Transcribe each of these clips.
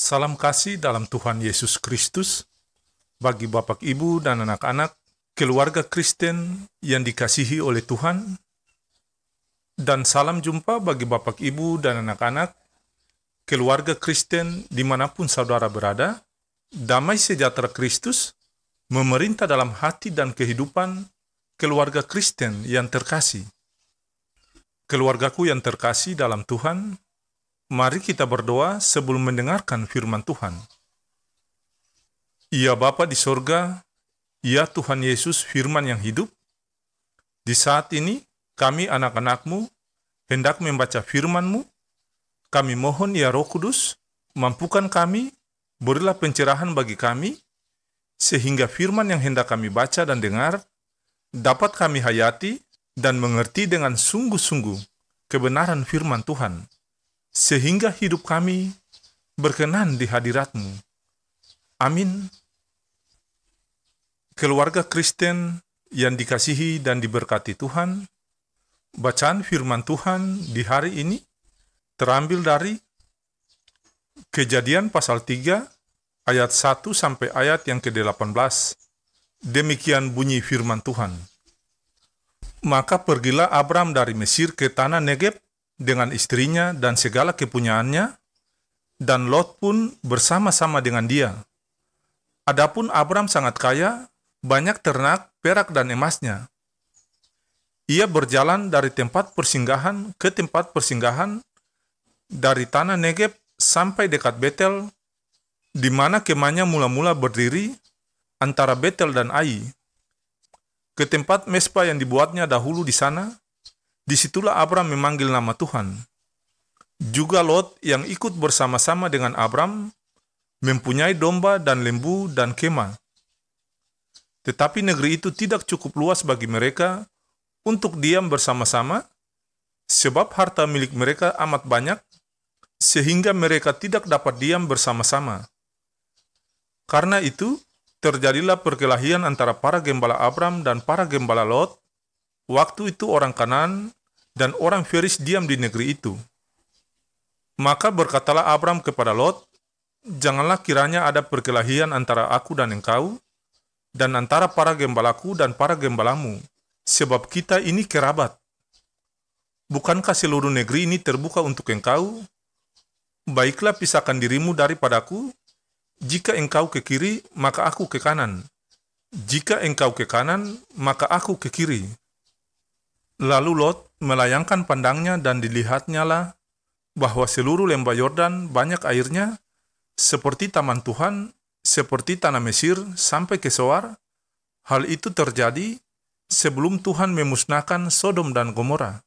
Salam kasih dalam Tuhan Yesus Kristus bagi Bapak, Ibu, dan anak-anak, keluarga Kristen yang dikasihi oleh Tuhan, dan salam jumpa bagi Bapak, Ibu, dan anak-anak, keluarga Kristen dimanapun saudara berada. Damai sejahtera Kristus memerintah dalam hati dan kehidupan keluarga Kristen yang terkasih. Keluargaku yang terkasih dalam Tuhan, mari kita berdoa sebelum mendengarkan firman Tuhan. Ya Bapa di sorga, ya Tuhan Yesus firman yang hidup, di saat ini kami anak-anak-Mu hendak membaca firman-Mu. Kami mohon ya Roh Kudus, mampukan kami, berilah pencerahan bagi kami, sehingga firman yang hendak kami baca dan dengar, dapat kami hayati dan mengerti dengan sungguh-sungguh kebenaran firman Tuhan, sehingga hidup kami berkenan di hadirat-Mu. Amin. Keluarga Kristen yang dikasihi dan diberkati Tuhan, bacaan firman Tuhan di hari ini terambil dari Kejadian pasal 3 ayat 1 sampai ayat yang ke-18. Demikian bunyi firman Tuhan. Maka pergilah Abram dari Mesir ke tanah Negeb dengan istrinya dan segala kepunyaannya, dan Lot pun bersama-sama dengan dia. Adapun Abram sangat kaya, banyak ternak, perak dan emasnya. Ia berjalan dari tempat persinggahan ke tempat persinggahan, dari tanah Negeb sampai dekat Betel, di mana kemahnya mula-mula berdiri antara Betel dan Ai, ke tempat mesbah yang dibuatnya dahulu di sana. Disitulah Abram memanggil nama Tuhan. Juga Lot yang ikut bersama-sama dengan Abram mempunyai domba dan lembu dan kemah. Tetapi negeri itu tidak cukup luas bagi mereka untuk diam bersama-sama, sebab harta milik mereka amat banyak, sehingga mereka tidak dapat diam bersama-sama. Karena itu, terjadilah perkelahian antara para gembala Abram dan para gembala Lot. Waktu itu orang Kanaan dan orang Feris diam di negeri itu. Maka berkatalah Abram kepada Lot, "Janganlah kiranya ada perkelahian antara aku dan engkau, dan antara para gembalaku dan para gembalamu, sebab kita ini kerabat. Bukankah seluruh negeri ini terbuka untuk engkau? Baiklah pisahkan dirimu daripadaku. Jika engkau ke kiri, maka aku ke kanan. Jika engkau ke kanan, maka aku ke kiri." Lalu Lot melayangkan pandangnya dan dilihatnyalah bahwa seluruh lembah Yordan banyak airnya, seperti taman Tuhan, seperti tanah Mesir sampai ke Soar. Hal itu terjadi sebelum Tuhan memusnahkan Sodom dan Gomora.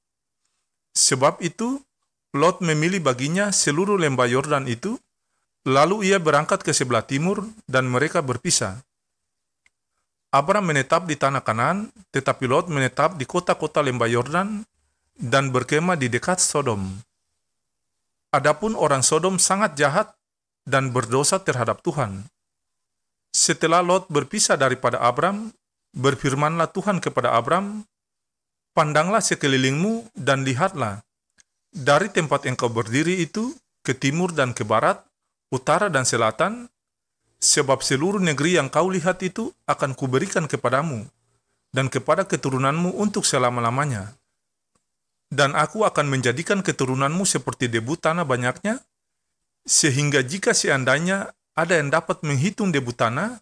Sebab itu, Lot memilih baginya seluruh lembah Yordan itu, lalu ia berangkat ke sebelah timur dan mereka berpisah. Abram menetap di tanah Kanaan, tetapi Lot menetap di kota-kota lembah Yordan dan berkemah di dekat Sodom. Adapun orang Sodom sangat jahat dan berdosa terhadap Tuhan. Setelah Lot berpisah daripada Abram, berfirmanlah Tuhan kepada Abram, "Pandanglah sekelilingmu dan lihatlah, dari tempat engkau berdiri itu, ke timur dan ke barat, utara dan selatan, sebab seluruh negeri yang kau lihat itu akan kuberikan kepadamu dan kepada keturunanmu untuk selama-lamanya. Dan aku akan menjadikan keturunanmu seperti debu tanah banyaknya, sehingga jika seandainya ada yang dapat menghitung debu tanah,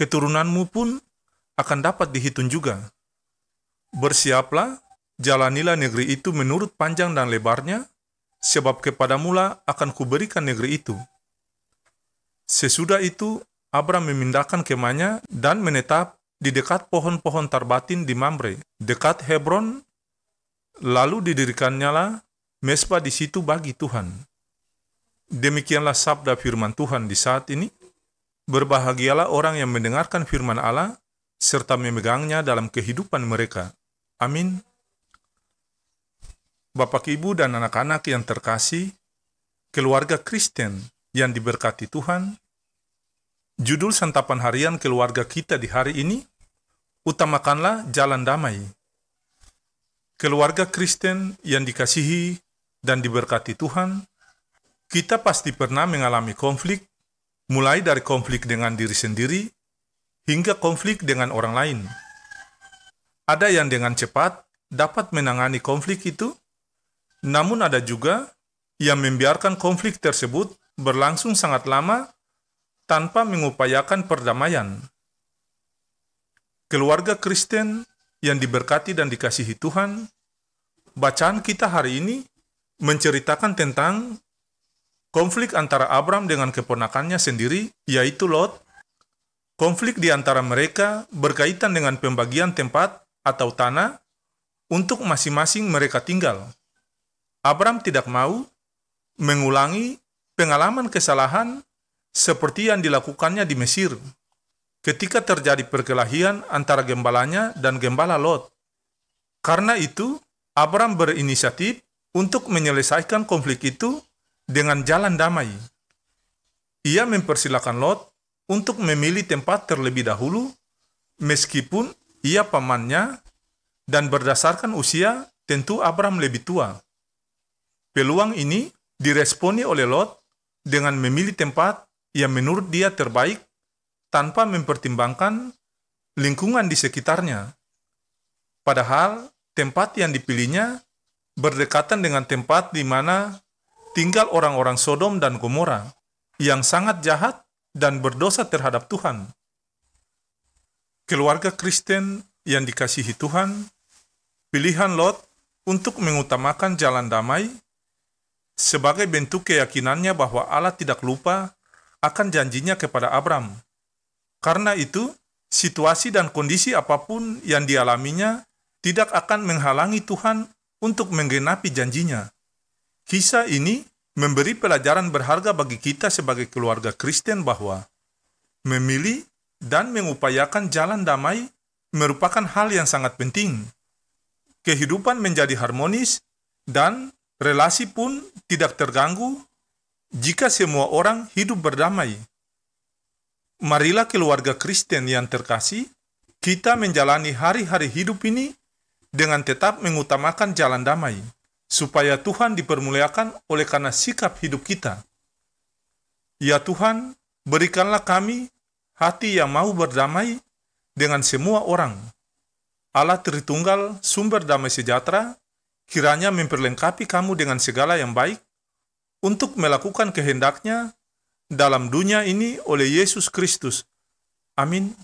keturunanmu pun akan dapat dihitung juga. Bersiaplah, jalanilah negeri itu menurut panjang dan lebarnya, sebab kepadamulah akan kuberikan negeri itu." Sesudah itu, Abram memindahkan kemahnya dan menetap di dekat pohon-pohon tarbatin di Mamre, dekat Hebron, lalu didirikannya mesbah di situ bagi Tuhan. Demikianlah sabda firman Tuhan di saat ini. Berbahagialah orang yang mendengarkan firman Allah, serta memegangnya dalam kehidupan mereka. Amin. Bapak, Ibu, dan anak-anak yang terkasih, keluarga Kristen yang diberkati Tuhan, judul santapan harian keluarga kita di hari ini, utamakanlah jalan damai. Keluarga Kristen yang dikasihi dan diberkati Tuhan, Kita pasti pernah mengalami konflik, mulai dari konflik dengan diri sendiri hingga konflik dengan orang lain. Ada yang dengan cepat dapat menangani konflik itu, namun ada juga yang membiarkan konflik tersebut berlangsung sangat lama tanpa mengupayakan perdamaian. Keluarga Kristen yang diberkati dan dikasihi Tuhan, bacaan kita hari ini menceritakan tentang konflik antara Abram dengan keponakannya sendiri, yaitu Lot. Konflik di antara mereka berkaitan dengan pembagian tempat atau tanah untuk masing-masing mereka tinggal. Abram tidak mau mengulangi pengalaman kesalahan seperti yang dilakukannya di Mesir, ketika terjadi perkelahian antara gembalanya dan gembala Lot. Karena itu, Abram berinisiatif untuk menyelesaikan konflik itu dengan jalan damai. Ia mempersilakan Lot untuk memilih tempat terlebih dahulu, meskipun ia pamannya dan berdasarkan usia tentu Abram lebih tua. Peluang ini diresponi oleh Lot dengan memilih tempat yang menurut dia terbaik tanpa mempertimbangkan lingkungan di sekitarnya. Padahal tempat yang dipilihnya berdekatan dengan tempat di mana tinggal orang-orang Sodom dan Gomora yang sangat jahat dan berdosa terhadap Tuhan. Keluarga Kristen yang dikasihi Tuhan, pilihan Lot untuk mengutamakan jalan damai sebagai bentuk keyakinannya bahwa Allah tidak lupa akan janjinya kepada Abram. Karena itu, situasi dan kondisi apapun yang dialaminya tidak akan menghalangi Tuhan untuk menggenapi janjinya. Kisah ini memberi pelajaran berharga bagi kita sebagai keluarga Kristen bahwa memilih dan mengupayakan jalan damai merupakan hal yang sangat penting. Kehidupan menjadi harmonis dan relasi pun tidak terganggu jika semua orang hidup berdamai. Marilah keluarga Kristen yang terkasih, kita menjalani hari-hari hidup ini dengan tetap mengutamakan jalan damai, supaya Tuhan dipermuliakan oleh karena sikap hidup kita. Ya Tuhan, berikanlah kami hati yang mau berdamai dengan semua orang. Allah Tritunggal, sumber damai sejahtera, kiranya memperlengkapi kamu dengan segala yang baik untuk melakukan kehendak-Nya dalam dunia ini oleh Yesus Kristus. Amin.